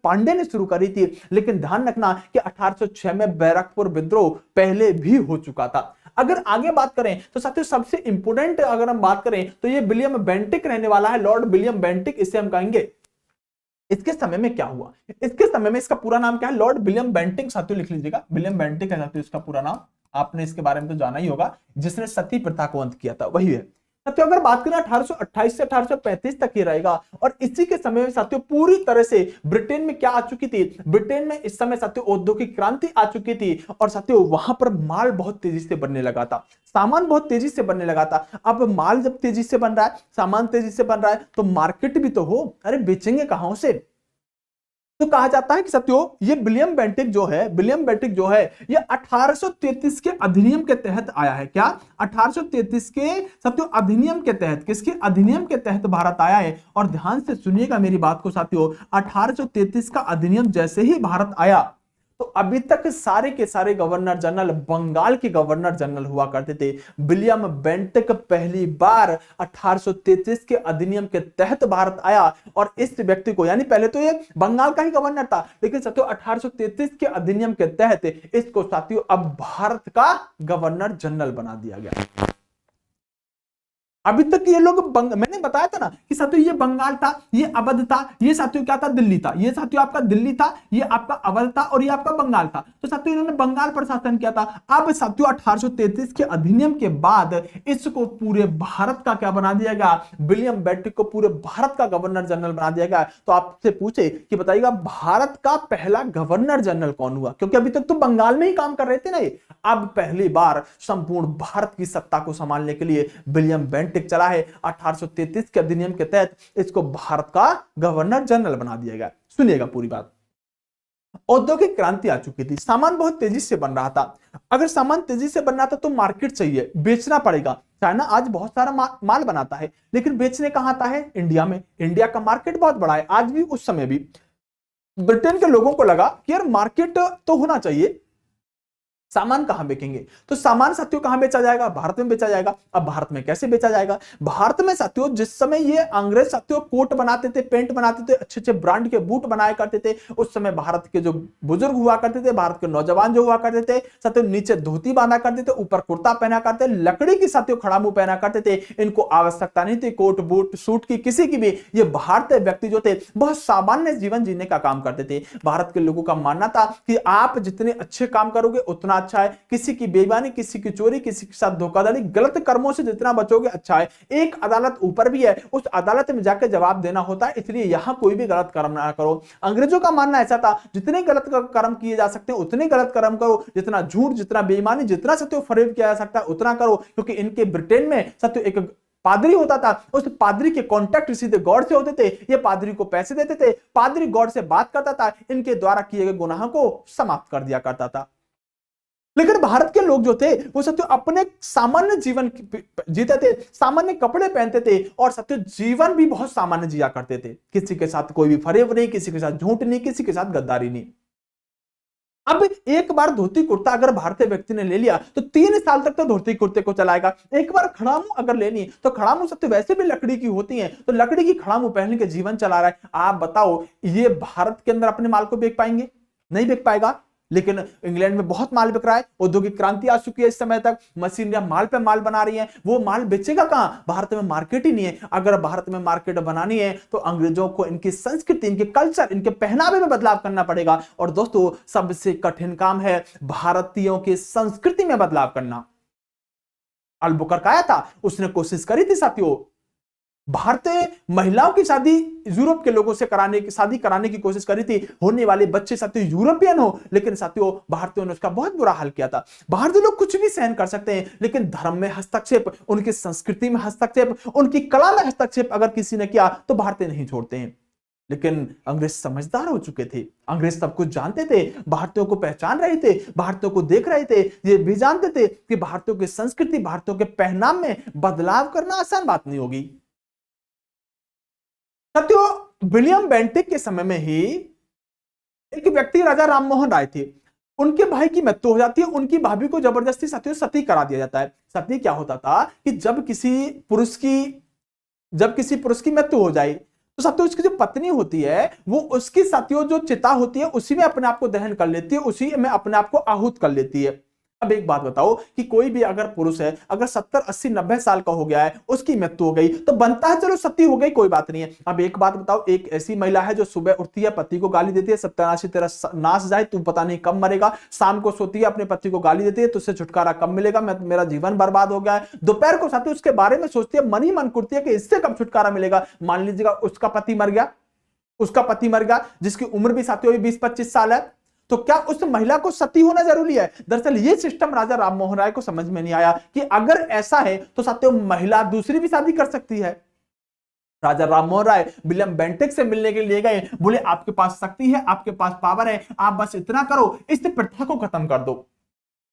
पांडे ने शुरू करी थी, लेकिन ध्यान रखना कि 1806 में बैरकपुर विद्रोह पहले भी हो चुका था। अगर आगे बात करें तो साथियों सबसे इंपोर्टेंट अगर हम बात करें तो ये विलियम बेंटिक रहने वाला है, लॉर्ड विलियम बेंटिक इसे हम कहेंगे। इसके समय में क्या हुआ, इसके समय में इसका पूरा नाम क्या है, लॉर्ड विलियम बेंटिक साथियों लिख लीजिएगा, विलियम बेंटिक है साथियों इसका पूरा नाम, आपने इसके बारे में तो जाना ही होगा, जिसने सती प्रथा को अंत किया था वही है साथियों। अगर बात करें 1828 से 1835 तक ही रहेगा, और इसी के समय में साथियों पूरी तरह से ब्रिटेन में क्या आ चुकी थी, ब्रिटेन में इस समय साथियों औद्योगिक क्रांति आ चुकी थी, और साथियों वहां पर माल बहुत तेजी से बनने लगा था, सामान बहुत तेजी से बनने लगा था। अब माल जब तेजी से बन रहा है, सामान तेजी से बन रहा है, तो मार्केट भी तो हो, अरे बेचेंगे कहां से। तो कहा जाता है कि साथियों ये विलियम बेंटिक जो है, विलियम बेंटिक जो है ये 1833 के अधिनियम के तहत आया है। क्या 1833 के साथियों अधिनियम के तहत, किसके अधिनियम के तहत भारत आया है। और ध्यान से सुनिएगा मेरी बात को साथियों, 1833 का अधिनियम जैसे ही भारत आया तो अभी तक सारे के सारे गवर्नर जनरल बंगाल के गवर्नर जनरल हुआ करते थे। विलियम बेंटिक पहली बार 1833 के अधिनियम के तहत भारत आया, और इस व्यक्ति को, यानी पहले तो ये बंगाल का ही गवर्नर था, लेकिन साथियों 1833 के अधिनियम के तहत इसको साथियों अब भारत का गवर्नर जनरल बना दिया गया। अभी तक ये लोग मैंने बताया था ना कि साथियों ये बंगाल था, ये अवध था, ये साथियों क्या था, दिल्ली था, ये साथियों आपका दिल्ली था, ये आपका अवध था, और ये आपका बंगाल था। तो साथियों इन्होंने बंगाल पर शासन किया था। अब साथियों 1833 के अधिनियम के बाद इसको पूरे भारत का क्या बना दिया गया, विलियम बेंटिक को पूरे भारत का गवर्नर जनरल बना दिया गया। तो आपसे पूछे कि बताइएगा भारत का पहला गवर्नर जनरल कौन हुआ, क्योंकि अभी तक तो बंगाल में ही काम कर रहे थे ना ये, अब पहली बार संपूर्ण भारत की सत्ता को संभालने के लिए विलियम बेंटिक चला है। 1833 के अधिनियम के तहत इसको भारत का गवर्नर जनरल बना दिया गया। सुनिएगा पूरी बात। औद्योगिक क्रांति आ चुकी थी, सामान बहुत तेजी से बन रहा था। अगर सामान तेजी से बन रहा था तो मार्केट चाहिए, बेचना पड़ेगा। चाइना आज बहुत सारा माल बनाता है, लेकिन बेचने कहां आता है, इंडिया में। इंडिया का मार्केट बहुत बड़ा है आज भी, उस समय भी। ब्रिटेन के लोगों को लगा कि यार मार्केट तो होना चाहिए, सामान कहां बेचेंगे, तो सामान साथियों कहां बेचा जाएगा, भारत में बेचा जाएगा। अब भारत में कैसे बेचा जाएगा, भारत में साथियों जिस समय ये अंग्रेज साथियों कोट बनाते थे, पेंट बनाते थे, अच्छे अच्छे ब्रांड के बूट बनाया करते थे, उस समय भारत के जो बुजुर्ग हुआ करते थे, भारत के नौजवान जो हुआ करते थे साथियों, नीचे धोती बांधा करते थे, ऊपर कुर्ता पहना करते, लकड़ी की साथियों खड़ामू पहना करते थे। इनको आवश्यकता नहीं थी कोट बूट सूट की, किसी की भी। ये भारतीय व्यक्ति जो थे बहुत सामान्य जीवन जीने का काम करते थे। भारत के लोगों का मानना था कि आप जितने अच्छे काम करोगे उतना अच्छा है, किसी की बेईमानी, किसी की चोरी, किसी के साथ धोखाधड़ी, गलत कर्मों से जितना बचोगे अच्छा है। एक अदालत ऊपर भी है, उस अदालत में जाकर जवाब देना होता है, इसलिए यहां कोई भी गलत कर्म ना करो। अंग्रेजों का मानना ऐसा था जितने गलत कर्म किए जा सकते हैं उतने गलत कर्म करो, जितना झूठ, जितना बेईमानी, जितना सत्य फरेब किया जा सकता है उतना करो। क्योंकि इनके ब्रिटेन में सत्य एक पादरी होता था, उस पादरी के कांटेक्ट सीधे गॉड से होते थे, ये पादरी को पैसे देते थे, पादरी गॉड से बात करता था, इनके द्वारा किए गए गुनाहों को समाप्त कर दिया करता था। लेकिन भारत के लोग जो थे वो सत्य अपने सामान्य जीवन जीते थे, सामान्य कपड़े पहनते थे, और सत्य जीवन भी बहुत सामान्य जिया करते थे। किसी के साथ कोई भी फरेब नहीं, किसी के साथ झूठ नहीं, किसी के साथ गद्दारी नहीं। अब एक बार धोती कुर्ता अगर भारतीय व्यक्ति ने ले लिया तो 3 साल तक तो धोती कुर्ते को चलाएगा। एक बार खड़ामू अगर लेनी तो खड़ामू सत्य वैसे भी लकड़ी की होती है, तो लकड़ी की खड़ामू पहन के जीवन चला रहा है। आप बताओ ये भारत के अंदर अपने माल को बेच पाएंगे, नहीं बेच पाएगा। लेकिन इंग्लैंड में बहुत माल बिक रहा है, औद्योगिक क्रांति आ चुकी है, इस समय तक मशीनरियां माल पे माल बना रही हैं, वो माल बेचेगा कहां, भारत में मार्केट ही नहीं है। अगर भारत में मार्केट बनानी है तो अंग्रेजों को इनकी संस्कृति, इनके कल्चर, इनके पहनावे में बदलाव करना पड़ेगा। और दोस्तों सबसे कठिन काम है भारतीयों की संस्कृति में बदलाव करना। अल्बुकर्क आया था, उसने कोशिश करी थी साथियों, भारतीय महिलाओं की शादी यूरोप के लोगों से शादी कराने की कोशिश करी थी, होने वाले बच्चे साथियों यूरोपियन हो, लेकिन साथियों भारतीयों ने उसका बहुत बुरा हाल किया था। भारतीय लोग कुछ भी सहन कर सकते हैं, लेकिन धर्म में हस्तक्षेप, उनकी संस्कृति में हस्तक्षेप, उनकी कला में हस्तक्षेप अगर किसी ने किया तो भारतीय नहीं छोड़ते हैं। लेकिन अंग्रेज समझदार हो चुके थे, अंग्रेज सब कुछ जानते थे, भारतीयों को पहचान रहे थे, भारतीयों को देख रहे थे, ये भी जानते थे कि भारतीयों की संस्कृति, भारतीयों के पहनाव में बदलाव करना आसान बात नहीं होगी। साथियों विलियम बेंटिक के समय में ही एक व्यक्ति राजा राममोहन राय थे, उनके भाई की मृत्यु हो जाती है, उनकी भाभी को जबरदस्ती साथियों सती करा दिया जाता है। सती क्या होता था कि जब किसी पुरुष की मृत्यु हो जाए तो साथियों उसकी जो पत्नी होती है वो उसकी साथियों जो चिता होती है उसी में अपने आप को दहन कर लेती है, उसी में अपने आप को आहूत कर लेती है। अब एक बात बताओ कि कोई भी अगर पुरुष है, अगर 70 80 90 साल का हो गया है, उसकी मृत्यु हो गई तो बनता है चलो सती हो गई, कोई बात नहीं है। अब एक बात बताओ, एक ऐसी महिला है जो सुबह उठती है पति को गाली देती है, सत्यानाशी तेरा नाश जाए, तू पता नहीं कब मरेगा, शाम को सोती है अपने पति को गाली देती है, तुझसे छुटकारा कब मिलेगा, मेरा जीवन बर्बाद हो गया है, दोपहर को साथी उसके बारे में सोचती है, मन ही मन करती है कि इससे कब छुटकारा मिलेगा। मान लीजिएगा उसका पति मर गया, जिसकी उम्र भी साथियों 20-25 साल है, तो क्या उस महिला को सती होना जरूरी है? दरअसल ये सिस्टम राजा राममोहन राय को समझ में नहीं आया कि अगर ऐसा है तो साथियों महिला दूसरी भी शादी कर सकती है। राजा राममोहन राय विलियम बेंटिक से मिलने के लिए गए, बोले आपके पास शक्ति है, आपके पास पावर है, आप बस इतना करो, इस प्रथा को खत्म कर दो।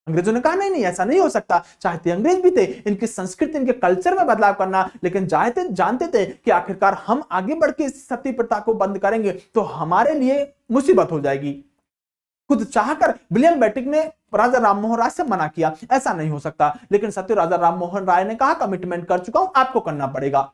अंग्रेजों ने कहा नहीं नहीं ऐसा नहीं हो सकता, चाहते अंग्रेज भी थे इनकी संस्कृति इनके कल्चर में बदलाव करना, लेकिन जानते थे कि आखिरकार हम आगे बढ़ के इस सती प्रथा को बंद करेंगे तो हमारे लिए मुसीबत हो जाएगी। खुद चाहकर विलियम बेंटिक ने राजा राममोहन राय से मना किया, ऐसा नहीं हो सकता, लेकिन सत्य राजा राममोहन राय ने कहा कमिटमेंट कर चुका हूं, आपको करना पड़ेगा।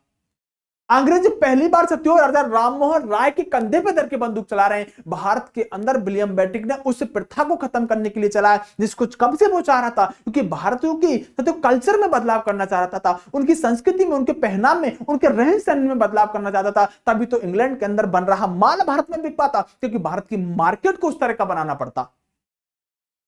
अंग्रेज पहली बार सत्यो राजा राममोहन राय के कंधे पे धर के बंदूक चला रहे हैं। भारत के अंदर विलियम बेंटिक ने उस प्रथा को खत्म करने के लिए चलाया जिसको कब से वो चाह रहा था, क्योंकि भारतीयों की सत्यो कल्चर में बदलाव करना चाह रहा था, उनकी संस्कृति में, उनके पहनाव में, उनके रहन सहन में बदलाव करना चाहता था। तभी तो इंग्लैंड के अंदर बन रहा माल भारत में बिक पाता, क्योंकि भारत की मार्केट को उस तरह का बनाना पड़ता।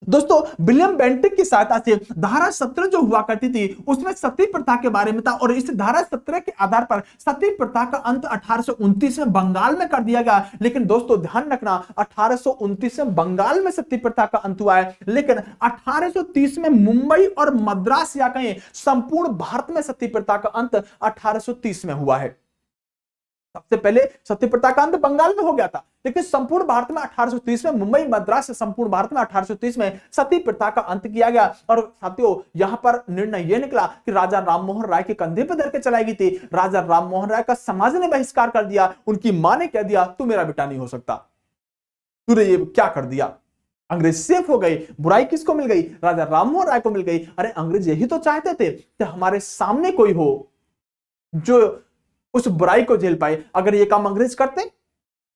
दोस्तों विलियम बेंटिक की सहायता से धारा 17 जो हुआ करती थी उसमें सती प्रथा के बारे में था, और इस धारा 17 के आधार पर सती प्रथा का अंत 1829 में बंगाल में कर दिया गया। लेकिन दोस्तों ध्यान रखना 1829 में बंगाल में सती प्रथा का अंत हुआ है, लेकिन 1830 में मुंबई और मद्रास या कहें संपूर्ण भारत में सती प्रथा का अंत 1830 में हुआ है। सबसे पहले सती प्रथा का अंत बंगाल में हो गया था, लेकिन संपूर्ण भारत में 1830 में, मुंबई मद्रास से संपूर्ण भारत में 1830 में सती प्रथा का अंत किया गया। और साथियों यहां पर निर्णय यह निकला कि राजा राममोहन राय के कंधे पर धर के चलाई गई थी। राजा राममोहन राय का समाज ने बहिष्कार कर दिया, उनकी मां ने कह दिया तू मेरा बेटा नहीं हो सकता, तूने ये क्या कर दिया। अंग्रेज सेफ हो गए, बुराई किसको मिल गई? राजा राममोहन राय को मिल गई। अरे अंग्रेज यही तो चाहते थे कि हमारे सामने कोई हो जो उस बुराई को झेल पाए। अगर ये काम अंग्रेज करते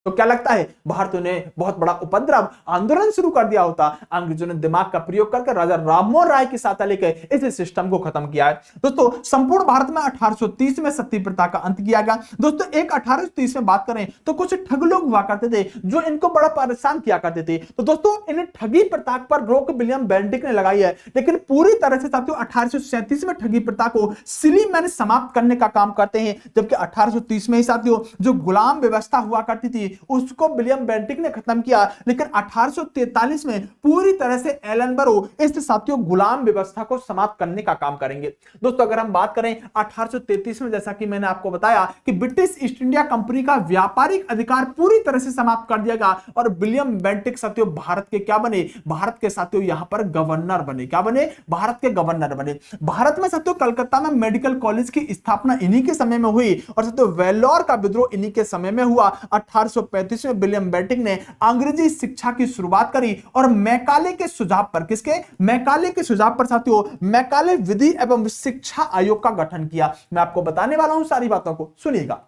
तो क्या लगता है भारतीयों ने बहुत बड़ा उपद्रव आंदोलन शुरू कर दिया होता। अंग्रेजों ने दिमाग का प्रयोग करके राजा राममोहन राय की सहायता लेकर इस सिस्टम को खत्म किया है। दोस्तों संपूर्ण भारत में 1830 में सती प्रथा का अंत किया गया। दोस्तों एक 1830 में बात करें तो कुछ ठग लोग हुआ करते थे जो इनको बड़ा परेशान किया करते थे। तो दोस्तों इन ठगी प्रथा पर रोक विलियम बेंटिक ने लगाई है, लेकिन पूरी तरह से साथियों 1837 में ठगी प्रथा को सिली मैन समाप्त करने का काम करते हैं, जबकि 1830 में ही साथियों जो गुलाम व्यवस्था हुआ करती थी उसको विलियम बेंटिक ने खत्म किया। लेकिन 1843 में पूरी तरह से एलन बरो इस साथियों गुलाम व्यवस्था को समाप्त करने का काम करेंगे। दोस्तों अगर हम बात करें 1833 में, जैसा कि मैंने आपको बताया कि ब्रिटिश ईस्ट इंडिया कंपनी का व्यापारिक अधिकार पूरी तरह से समाप्त कर दिया गया और विलियम बेंटिक साथियों भारत के क्या बने? भारत के साथियों यहां पर गवर्नर बने। क्या बने? भारत के गवर्नर बने। भारत में साथियों कलकत्ता में मेडिकल कॉलेज की स्थापना इन्हीं के समय में हुई और साथियों वेल्लोर का विद्रोह इन्हीं के समय में हुआ। 1835 में विलियम बेंटिक ने अंग्रेजी शिक्षा की शुरुआत करी और मैकाले के सुझाव पर, किसके? मैकाले के सुझाव पर साथियों मैकाले विधि एवं शिक्षा आयोग का गठन किया। मैं आपको बताने वाला हूं सारी बातों को, सुनिएगा।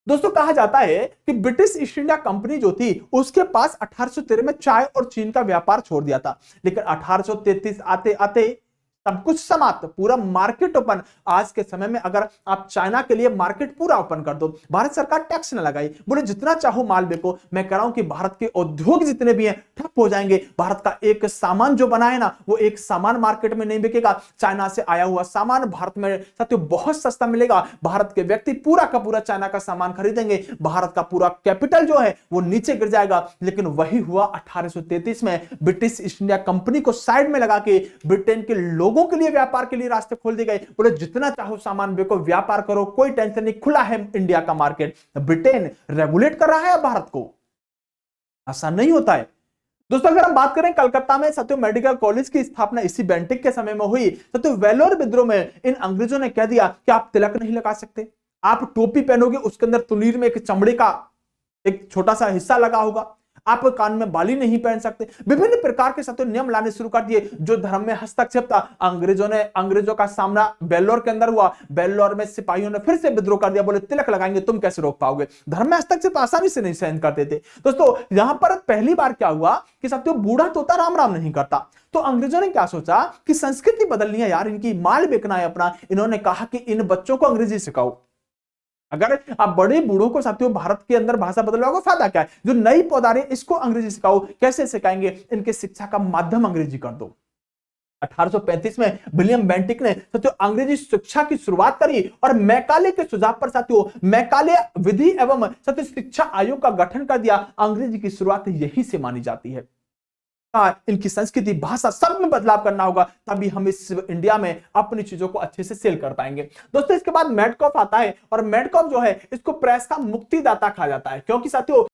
दोस्तों कहा जाता है कि ब्रिटिश ईस्ट इंडिया कंपनी जो थी उसके पास 1813 में चाय और चीन का व्यापार छोड़ दिया था, लेकिन 1833 आते आते सब कुछ समाप्त, पूरा मार्केट ओपन। आज के समय में अगर आप चाइना के लिए मार्केट पूरा ओपन कर दो, भारत सरकार टैक्स न लगाई, बोले जितना चाहो माल बेचो, मैं कह रहा हूं कि भारत के उद्योग जितने भी हैं ठप हो जाएंगे। भारत का एक सामान जो बनाए ना वो एक सामान मार्केट में नहीं बिकेगा। चाइना से आया हुआ सामान भारत में साथियों बहुत सस्ता मिलेगा। भारत के व्यक्ति पूरा का पूरा चाइना का सामान खरीदेंगे, भारत का पूरा कैपिटल जो है वो नीचे गिर जाएगा। लेकिन वही हुआ 1833 में, ब्रिटिश ईस्ट इंडिया कंपनी को साइड में लगा के ब्रिटेन के लोगों के लिए व्यापार के लिए रास्ते खोल दिए गए। बोले जितना चाहो सामान बेचो, व्यापार करो, कोई टेंशन नहीं, खुला है इंडिया का मार्केट। ब्रिटेन रेगुलेट कर रहा है भारत को, ऐसा नहीं होता है। दोस्तों अगर हम बात करें कलकत्ता में सत्यो मेडिकल कॉलेज की स्थापना इसी बेंटिक के समय में हुई। सत्यो वेलोर विद्रोह में इन अंग्रेजों ने कह दिया कि आप तिलक नहीं लगा सकते, आप टोपी पहनोगे उसके अंदर तुनीर में एक चमड़े का एक छोटा सा हिस्सा लगा होगा, आप कान में बाली नहीं पहन सकते। विभिन्न प्रकार के साथियों नियम लाने शुरू कर दिए। जो धर्म में हस्तक्षेप था, अंग्रेजों का सामना बेल्लौर के अंदर हुआ। बेल्लौर में सिपाहियों ने फिर से विद्रोह कर दिया, बोले तिलक लगाएंगे, तुम कैसे रोक पाओगे। धर्म में हस्तक्षेप आसानी से नहीं सहन करते थे। दोस्तों यहां पर पहली बार क्या हुआ कि साथियों बूढ़ा तोता राम राम नहीं करता। तो अंग्रेजों ने क्या सोचा कि संस्कृति बदलनी है यार, इनकी माल बेचना है अपना। इन्होंने कहा कि इन बच्चों को अंग्रेजी सिखाओ। अगर आप बड़े बूढ़ों को साथियों भारत के अंदर भाषा बदलवाओगे, फायदा क्या है। जो नई पौधारें इसको अंग्रेजी सिखाओ। कैसे सिखाएंगे, इनके शिक्षा का माध्यम अंग्रेजी कर दो। 1835 में विलियम बेंटिक ने साथियों अंग्रेजी शिक्षा की शुरुआत करी और मैकाले के सुझाव पर साथियों मैकाले विधि एवं साथियों शिक्षा आयोग का गठन कर दिया। अंग्रेजी की शुरुआत यही से मानी जाती है। इनकी संस्कृति, भाषा, सब में बदलाव करना होगा, तभी हम इस इंडिया में अपनी चीजों को अच्छे से सेल कर पाएंगे। दोस्तों इसके बाद मेडकॉफ आता है और मेडकॉफ जो है इसको प्रेस का मुक्तिदाता कहा जाता है, क्योंकि साथियों